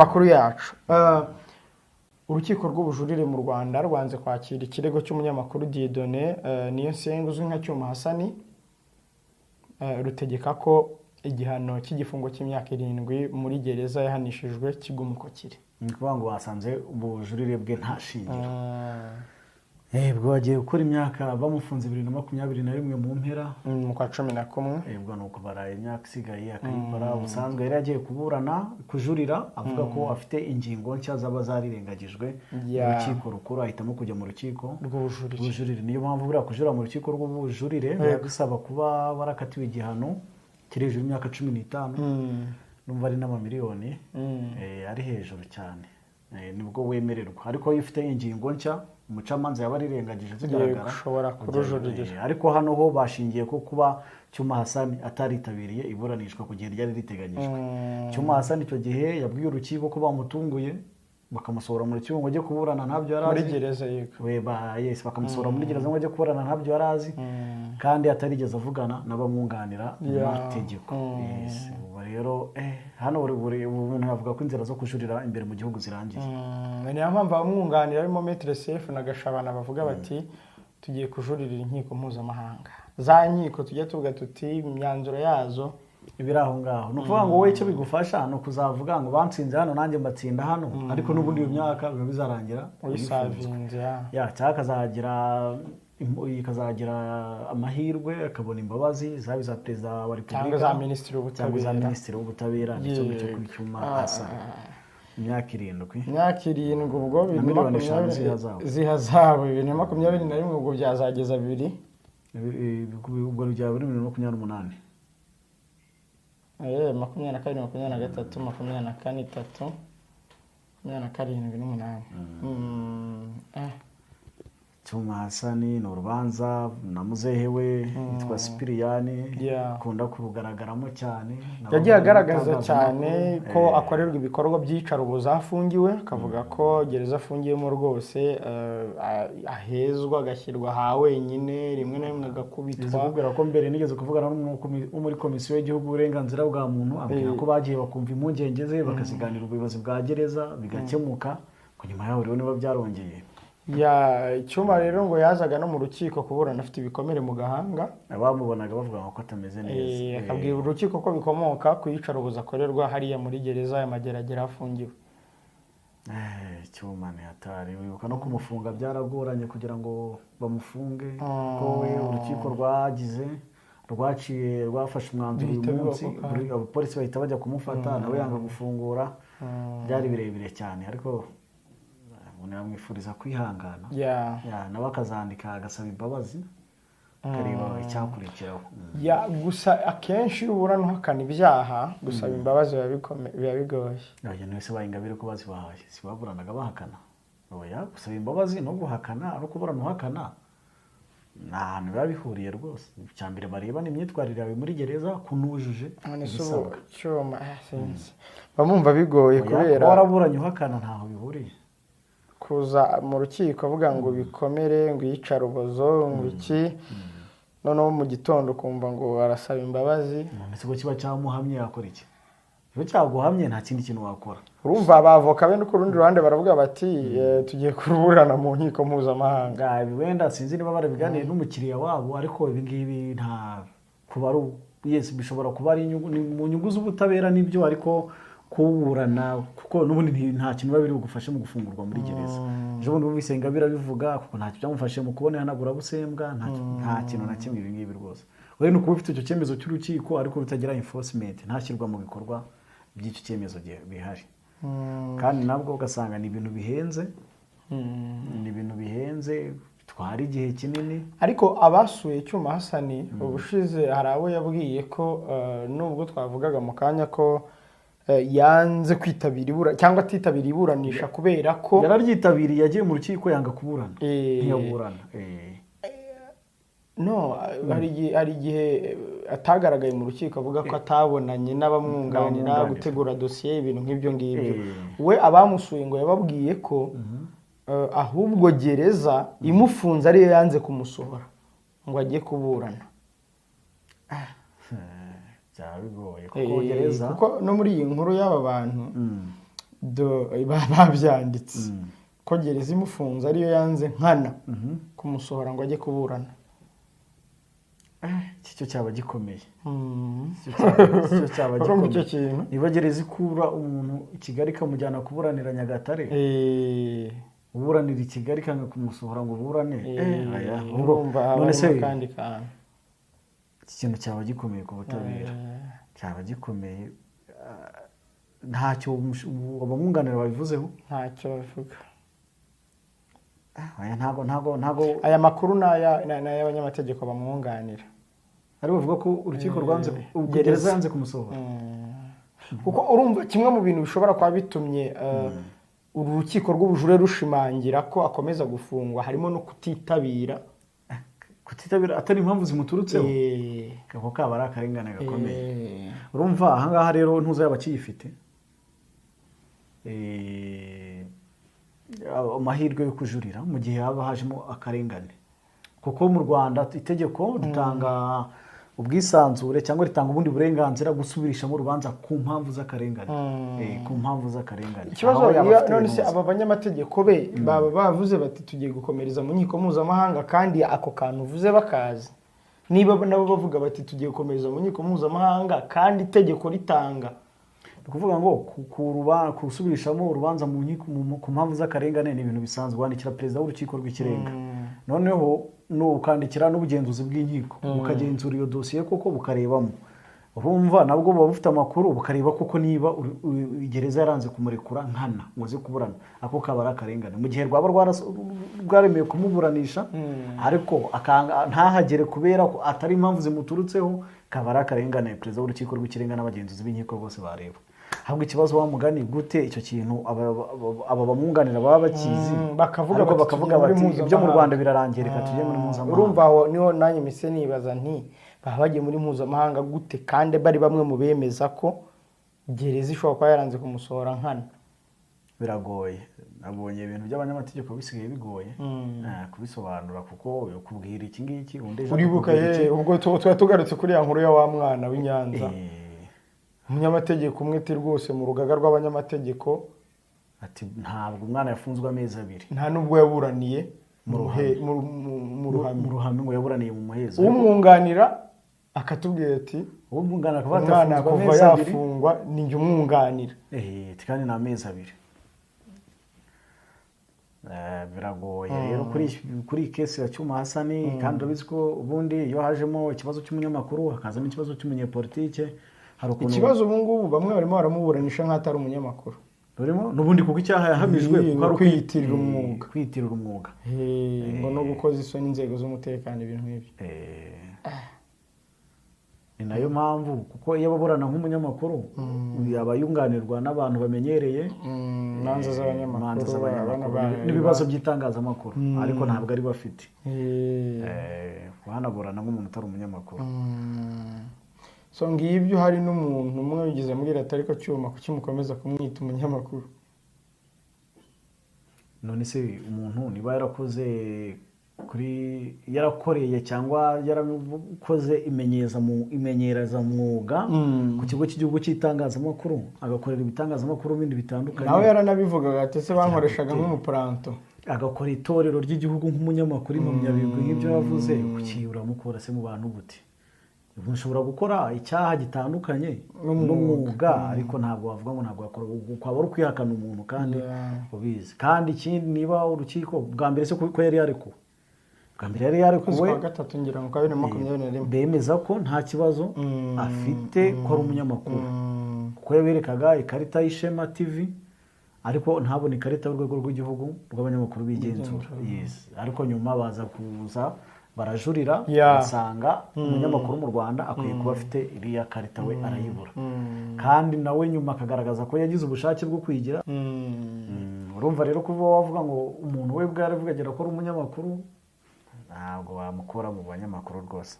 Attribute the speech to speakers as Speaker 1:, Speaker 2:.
Speaker 1: makuru yacu. Urukiko rw'ubujurire mu Rwanda rwanze kwakira ikirego cy'umunyamakuru Dieudonné Niyonsenga uzwi nka Cyuma Hassan, rutegeka ko igihano cy'igifungo cy'imyaka 7 muri gereza yahanishijwe kiguma uko kiri.
Speaker 2: Ni kuvuga ngo basanze ubujurire bwe nta shingiro. Bwo bagiye gukora imyaka bamufunze 2021 mu mpera
Speaker 1: mu kwa 11.
Speaker 2: Bwo nuko baraye imyaka isigaye akayikora. Ubusanzwe yari yagiye kuburana kujurira avuga ko afite ingingo nshya zaba zarirengagijwe. Urukiko rukuru ahitamo kujya mu rukiko rw'ubujurire. Niyo mpamvu buriya kujurira mu rukiko rw'ubujurire biragusaba kuba warakatiwe igihano kiri hejuru y'imyaka 15 numva ari n'amamiliyoni ari hejuru cyane, nibwo wemererwa. Ariko iyo ufite ingingo nshya umucamanza yaba arirengagije zigaragara
Speaker 1: ushobora kurujurira.
Speaker 2: Ariko hano ho bashingiye ko kuba Cyuma Hassan ataritabiriye iburanishwa ku gihe ryari riteganyijwe. Cyuma Hassan icyo gihe yabwiye urukiko ko bamutunguye bakamusohora mu rukiko ngo ajye kuburana ntabyo yarazi
Speaker 1: muri gereza
Speaker 2: yego. Bakamusohora muri gereza ngo ajye kuburana ntabyo yarazi kandi atarigeze avugana n'abamwunganira mu mategeko. Ubu rero hano buri umuntu yavuga ko inzira zo kujurira imbere mu gihugu zirangiye.
Speaker 1: Niyo mpamvu abamwunganira arimo Maître Sefu na Gashabana bavuga bati tugiye kujuririra inkiko mpuzamahanga. Za nkiko tujya tuvuga tuti imyanzuro yazo
Speaker 2: ibiraho ngaho. No kuvuga ngo wowe icyo bigufasha no kuzavuga ngo bansinze hano nanjye mbatsinda hano, ariko n'ubundi iyo myaka biba bizarangira
Speaker 1: uyisavinze
Speaker 2: ikazagira amahirwe akabona imbabazi zaba za perezida wa repubulika
Speaker 1: cyangwa za minisitiri
Speaker 2: w'ubutabera nicyo cyo Cyuma Hassan. Imyaka
Speaker 1: 7 ubwo 2020 zihazabu 2021 ubwo byazageza 2
Speaker 2: ubwo byaba 2028
Speaker 1: 22 23 24 8
Speaker 2: Cyuma Hassan ni urubanza na muzehe we yitwa Sipiriyani akunda kurugaragaramo cyane.
Speaker 1: Yagiye agaragaza cyane ko akorerwa ibikorwa by'icaruboza afungiwe, akavuga ko gereza afungiyemo rwose ahezwa agashyirwa ha wenyine, rimwe na rimwe agakubitwa.
Speaker 2: Kubera ko mbere nigeze kuvugana n'umuntu muri komisiyo y'igihugu uburenganzira bwa muntu abwira ko bagiye bakumva impungenge ze bakaziganira ubuyobozi bwa gereza bigakemuka, ko nyuma yaho rero niba byarongeye.
Speaker 1: Cyuma rero ngo yazaga no mu rukiko kuburana afite ibikomere mu gahanga,
Speaker 2: abamubonaga bavuga ko atameze neza.
Speaker 1: Akabwira urukiko ko bikomoka ku iyicaruboza akorerwa hariya muri gereza ya Mageragere afungiwe.
Speaker 2: Cyuma ni hatari. Wibuka no kumufunga byaragoranye kugira ngo bamufunge ko we urukiko rwafashe umwanzuro uyu munsi abapolisi bahita bajya kumufata nawe yanga gufungura. Byari birebire cyane, ariko namwifuriza kwihangana nawe akazandika agasaba imbabazi akareba icyakurikiraho.
Speaker 1: Gusa akenshi uburana uhakana ibyaha gusaba imbabazi biba bigoye.
Speaker 2: Wese bayingabire ko bazibahaye sibaburanaga bahakana. Gusaba imbabazi no guhakana no kuburana uhakana nta hantu biba bihuriye rwose. Icyambere bareba ni imyitwarire yawe muri gereza kunujuje
Speaker 1: ibisabwa. Bamumva bigoye kubera
Speaker 2: waraburanye uhakana ntaho bihuriye.
Speaker 1: Kuza mu rukiko avuga ngo bikomere ngo iyicarubozo ngo iki, noneho mu gitondo kumva ngo arasaba imbabazi.
Speaker 2: None kiba cyamuhamye yakora iki? Iyo cyaguhamye nta kindi kintu wakora.
Speaker 1: Urumva abavoka be no ku rundi ruhande baravuga bati tugiye kuruburana mu nkiko mpuzamahanga.
Speaker 2: Wenda sinzi niba barabiganiye n'umukiriya wabo, ariko ibi ngibi nta kubaru bishobora kuba ari mu nyungu z'ubutabera n'ibyo, ariko kuburana kuko n'ubundi nta kintu biba biri bugufashe mu gufungurwa muri gereza. Ejo bundi bumvise Ingabire bivuga kuko nta kintu byamufashe mu kubona ihanagura busembwa, nta kintu na kimwe ibi ngibi rwose. Wewe nuko ufite icyo cyemezo cy'urukiko ariko bitagira enforcement, ntashyirwa mu bikorwa by'icyo cyemezo bihari. Kandi nabwo ugasanga ni ibintu bihenze twari igihe kinini.
Speaker 1: Ariko abasuye Cyuma Hassan ubushize hari abo yabwiye ko nubwo twavugaga mu kanya ko yanze kwitabira cyangwa atitabira iburanisha kubera ko
Speaker 2: yararyitabiriye yagiye mu rukiko yanga kuburana ntiyaburana.
Speaker 1: Hari igihe atagaragaye mu rukiko avuga ko atabonanye n'abamwunganira gutegura dosiye ibintu nk'ibyo ngibyo. We abamusuye ngo yababwiye ko ahubwo gereza imufunze ariyo yanze kumusohora ngo ajye kuburana.
Speaker 2: Bigoye kuko gereza
Speaker 1: kuko no muri iyi nkuru y'aba bantu babyanditse ko gereza imufunze ariyo yanze nkana kumusohora ngo ajye kuburana.
Speaker 2: iki cyo cyaba gikomeye.
Speaker 1: Icyo cyaba gikomeye.
Speaker 2: Niba gereza ikura umuntu i Kigali ikamujyana kuburanira Nyagatare, uburanira i Kigali ikanga kumusohora ngo uburane,
Speaker 1: none se kandi kantu
Speaker 2: iki kintu cyaba gikomeye ku butabera, cyaba gikomeye. Ntacyo abamwunganira babivuzeho,
Speaker 1: ntacyo bavuga.
Speaker 2: ntago
Speaker 1: aya makuru n'ay'abanyamategeko bamwunganira,
Speaker 2: ari bavuga ko urukiko rwanze, gereza yanze kumusohora.
Speaker 1: kuko urumva kimwe mu bintu bishobora kuba bitumye uru rukiko rw'ubujurire rushimangira ko akomeza gufungwa harimo no kutitabira
Speaker 2: atari impamvu zimuturutseho, kako kaba ari akarengane gakomeye. Urumva ahangaha rero ntuza yaba akiyifite amahirwe yo kujurira mu gihe haba hajemo akarengane, kuko mu Rwanda itegeko ritanga ubwisanzure cyangwa ritanga ubundi burenganzira gusubirishamo urubanza ku mpamvu z'akarengane. Ku mpamvu z'akarengane.
Speaker 1: Ikibazo none se aba banyamategeko be baba bavuze bati tugiye gukomereza mu nkiko mpuzamahanga, kandi ako kantu uvuze bakazi. Niba nabo bavuga bati tugiye gukomereza mu nkiko mpuzamahanga kandi itegeko ritanga,
Speaker 2: kuvuga ngo kusubirishamo urubanza mu nkiko ku mpamvu z'akarengane ni ibintu bisanzwe. Wandikira perezida w'urukiko rw'ikirenga, noneho ukandikira n'ubugenzuzi bw'inkiko bukagenzura iyo dosiye koko bukarebamo. Urumva nabwo buba bufite amakuru bukareba koko niba gereza yaranze kumurekura nkana ngo aze kuburana, ako kaba ari akarengane. Mu gihe rwaba rwaremeye kumuburanisha ariko ntahagere kubera ko atari impamvu zimuturutseho, kaba ari akarengane perezida w'urukiko rw'ikirenga n'abagenzuzi b'inkiko bose bareba. Ahubwo ikibazo wamugani gute icyo kintu aba bamwunganira baba bakizi, bakavuga bati ibyo mu Rwanda birarangiye reka tujye muri mpuzamahanga.
Speaker 1: Urumva aho niho nanjye mise nibaza nti baba bagiye muri mpuzamahanga gute kandi bari bamwe mu bemeza ko gereza ishobora kuba yaranze kumusohora nkana.
Speaker 2: Biragoye. Nabonye ibintu by'abanyamategeko bisigaye bigoye kubisobanura, kuko kubwira iki ngiki
Speaker 1: uribuka ubwo tugarutse kuri ya nkuru ya wa mwana w'Inyanza, umunyamategeko umwe ati rwose mu rugaga rw'abanyamategeko
Speaker 2: ati ntabwo umwana yafunzwe amezi 2,
Speaker 1: nta nubwo yaburaniye mu
Speaker 2: ruhame ngo yaburaniye mu muhezo.
Speaker 1: Umwunganira akatubwira ati
Speaker 2: umwana
Speaker 1: kuva yafungwa ni njye umwunganira,
Speaker 2: kandi ni amezi 2. Biragoye rero kuri kesi ya Cyuma Hasani, kandi urabizi ko ubundi iyo hajemo ikibazo cy'umunyamakuru hakazamo ikibazo cy'umunyepolitike,
Speaker 1: ikibazo ubu ngubu bamwe barimo baramuburanisha nk'atari umunyamakuru.
Speaker 2: Urimo n'ubundi kuko icyaha yahamijwe
Speaker 1: kuko ari kwiyitirira umwuga,
Speaker 2: ngo
Speaker 1: no gukoza isoni inzego z'umutekano, ibintu nk'ibyo.
Speaker 2: Ni nayo mpamvu kuko iyo ababurana nk'umunyamakuru yaba yunganirwa n'abantu bamenyereye
Speaker 1: imanza z'abanyamakuru
Speaker 2: n'ibibazo by'itangazamakuru, ariko ntabwo ari bafite kuhanaburana nk'umuntu utari umunyamakuru.
Speaker 1: So ngibyo hari n'umuntu umwe wigize muri leta ariko Cyuma kuki mukomeza kumwita umunyamakuru.
Speaker 2: None se umuntu niba yarakoreye cyangwa yarakoze imenyereza mwuga ku kigo cy'igihugu cy'itangazamakuru, agakorera ibitangazamakuru bindi bitandukanye,
Speaker 1: nawe yaranabivugaga ati se bankoreshaga nk'umupuranto,
Speaker 2: agakora itorero ry'igihugu nk'umunyamakuru impamyabigwi nk'ibyo yavuze, kuki uramukura se mu bantu gute? Ushobora gukora icyaha gitandukanye n'umwuga, ariko ntabwo wavuga ngo ntabwo wakora, ukaba ari ukwihakana umuntu kandi ubizi. Kandi ikindi niba urukiko bwa mbere se ko yari yarekuwe, bwa mbere yari yarekuwe
Speaker 1: kwa 3 ngira ngo 2021
Speaker 2: bemeza ko nta kibazo afite ko ari umunyamakuru, kuko yaberekaga ikarita y'Ishema TV ariko ntabone ikarita y'urwego rw'igihugu rw'abanyamakuru bigenzura. Ariko nyuma baza kuza barajurira basanga umunyamakuru mu Rwanda akwiye kuba afite iriya karita, we arayibura, kandi nawe nyuma akagaragaza ko yagize ubushake bwo kwigira. Urumva rero kuva wavuga ngo umuntu we bwaravugagira ko ari umunyamakuru, ntabwo wamukura mu banyamakuru rwose.